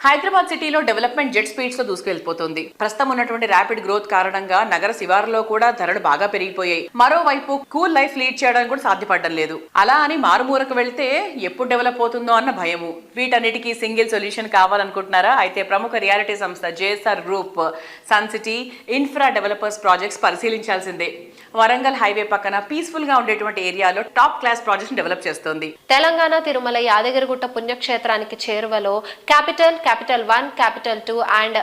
హైదరాబాద్ సిటీలో development jet speeds లో దూసుకెళ్లిపోతుంది. ప్రస్తుతం ఉన్నటువంటి ర్యాపిడ్ గ్రోత్ కారణంగా నగర శివారులో కూడా ధరలు బాగా పెరిగిపోయాయి. మరోవైపు కూల్ లైఫ్ లీడ్ చేయడానికి కూడా సాధ్యపడడం లేదు. అలా అని మారుమూరకు వెళ్తే ఎప్పుడు డెవలప్ అవుతుందో అన్న భయము. వీటన్నిటికీ సింగిల్ సొల్యూషన్ కావాలనుకుంటున్నారా? అయితే ప్రముఖ రియాలిటీ సంస్థ JSR group sun city infra developers projects పరిశీలించాల్సిందే. వరంగల్ హైవే పక్కన పీస్ఫుల్ గా ఉండేటువంటి ఏరియాలో టాప్ క్లాస్ ప్రాజెక్ట్స్ డెవలప్ చేస్తోంది. తెలంగాణ తిరుమల యాదగిరిగుట్ట పుణ్యక్షేత్రానికి చేరువలో capital 1, capital 2 and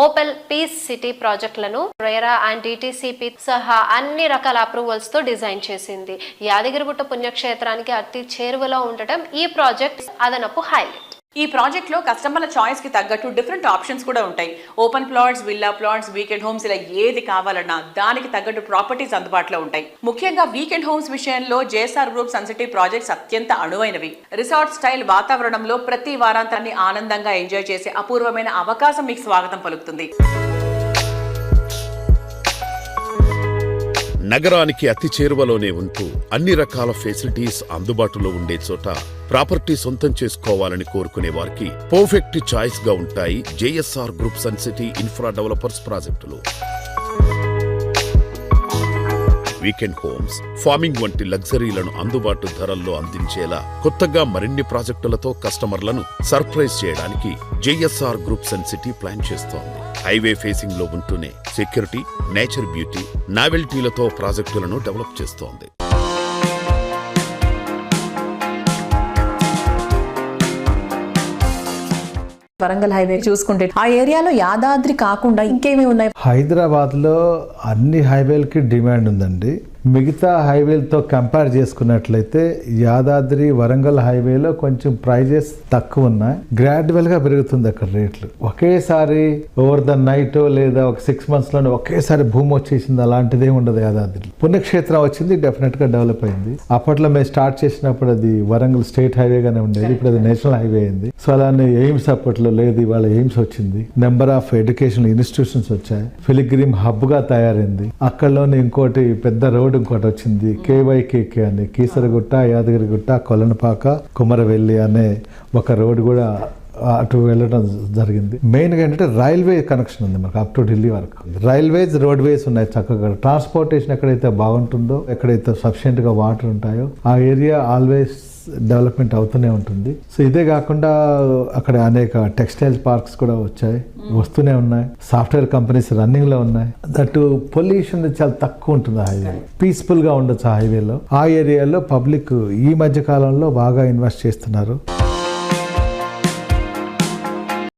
opal peace city ప్రాజెక్టులను రేరా అండ్ డిటిసిపి సహా అన్ని రకాల అప్రూవల్స్ తో డిజైన్ చేసింది. యాదగిరిగుట్ట పుణ్యక్షేత్రానికి అతి చేరువలో ఉండటం ఈ ప్రాజెక్ట్ అదనపు హైలైట్. ఈ ప్రాజెక్ట్ లో కస్టమర్ల చాయిస్ కి తగ్గట్టు డిఫరెంట్ ఆప్షన్స్ కూడా ఉంటాయి. Open plots, villa plots, weekend homes, ఇలా ఏది కావాలన్నా దానికి తగ్గట్టు ప్రాపర్టీస్ అందుబాటులో ఉంటాయి. ముఖ్యంగా వీకెండ్ హోమ్స్ విషయంలో JSR group sun city projects అత్యంత అనువైనవి. రిసార్ట్ స్టైల్ వాతావరణంలో ప్రతి వారాంతాన్ని ఆనందంగా ఎంజాయ్ చేసే అపూర్వమైన అవకాశం మీకు స్వాగతం పలుకుతుంది. నగరానికి అతి చేరువలోనే ఉంటూ అన్ని రకాల ఫెసిలిటీస్ అందుబాటులో ఉండే చోట ప్రాపర్టీ సొంతం చేసుకోవాలని కోరుకునే వారికి పర్ఫెక్ట్ చాయిస్ గా ఉంటాయి JSR group sun city infra developers ప్రాజెక్టులు. వీకెండ్ హోమ్స్, ఫార్మింగ్ వంటి లగ్జరీలను అందుబాటు ధరల్లో అందించేలా కొత్తగా మరిన్ని ప్రాజెక్టులతో కస్టమర్లను సర్ప్రైజ్ చేయడానికి JSR group sun city plan చేస్తోంది. హైవే ఫేసింగ్ లో ఉంటూనే సెక్యూరిటీ, నేచర్ బ్యూటీ, నావెల్టీలతో ప్రాజెక్టులను డెవలప్ చేస్తోంది. వరంగల్ హైవే చూసుకుంటే ఆ ఏరియాలో యాదాద్రి కాకుండా ఇంకేమీ ఉన్నాయి? హైదరాబాద్ లో అన్ని హైవేలకి డిమాండ్ ఉందండి. మిగతా హైవేలతో కంపేర్ చేసుకున్నట్లయితే యాదాద్రి వరంగల్ హైవేలో కొంచెం ప్రైజెస్ తక్కువ ఉన్నాయి. గ్రాడ్యువల్ గా పెరుగుతుంది అక్కడ రేట్లు. ఒకేసారి ఓవర్ ద నైట్ లేదా ఒక 6 months లోనే ఒకేసారి భూమి వచ్చేసింది అలాంటిదే ఉండదు. యాదాద్రి పుణ్యక్షేత్రం వచ్చింది, డెఫినెట్ గా డెవలప్ అయింది. అప్పట్లో మేము స్టార్ట్ చేసినప్పుడు అది వరంగల్ స్టేట్ హైవేగానే ఉండేది, ఇప్పుడు అది నేషనల్ హైవే అయింది. సో అలానే ఎయిమ్స్ అప్పట్లో లేదు, ఇవాళ ఎయిమ్స్ వచ్చింది. నెంబర్ ఆఫ్ ఎడ్యుకేషనల్ ఇన్స్టిట్యూషన్స్ వచ్చాయి. ఫిలిగ్రిమ్ హబ్ గా తయారైంది. అక్కడలోనే ఇంకోటి పెద్ద రోడ్ ఇంకోటి వచ్చింది, కేవైకేకే అని. కీసరగుట్ట, యాదగిరిగుట్ట, కొలనపాక, కుమరవెల్లి అనే ఒక రోడ్ కూడా అటు వెళ్ళడం జరిగింది. మెయిన్ గా ఏంటంటే రైల్వే కనెక్షన్ ఉంది మనకు అప్ టు ఢిల్లీ వరకు. రైల్వేస్, రోడ్వేస్ ఉన్నాయి చక్కగా. ట్రాన్స్పోర్టేషన్ ఎక్కడైతే బాగుంటుందో, ఎక్కడైతే సఫిషియెంట్ గా వాటర్ ఉంటాయో ఆ ఏరియా ఆల్వేస్ డెవలప్మెంట్ అవుతూనే ఉంటుంది. సో ఇదే కాకుండా అక్కడ అనేక టెక్స్టైల్ పార్క్స్ కూడా వచ్చాయి, వస్తూనే ఉన్నాయి. సాఫ్ట్వేర్ కంపెనీస్ రన్నింగ్ లో ఉన్నాయి. దట్ పొల్యూషన్ చాలా తక్కువ ఉంటుంది హైవే. పీస్ఫుల్ గా ఉండొచ్చు ఆ హైవేలో. ఆ ఏరియాలో పబ్లిక్ ఈ మధ్య కాలంలో బాగా ఇన్వెస్ట్ చేస్తున్నారు.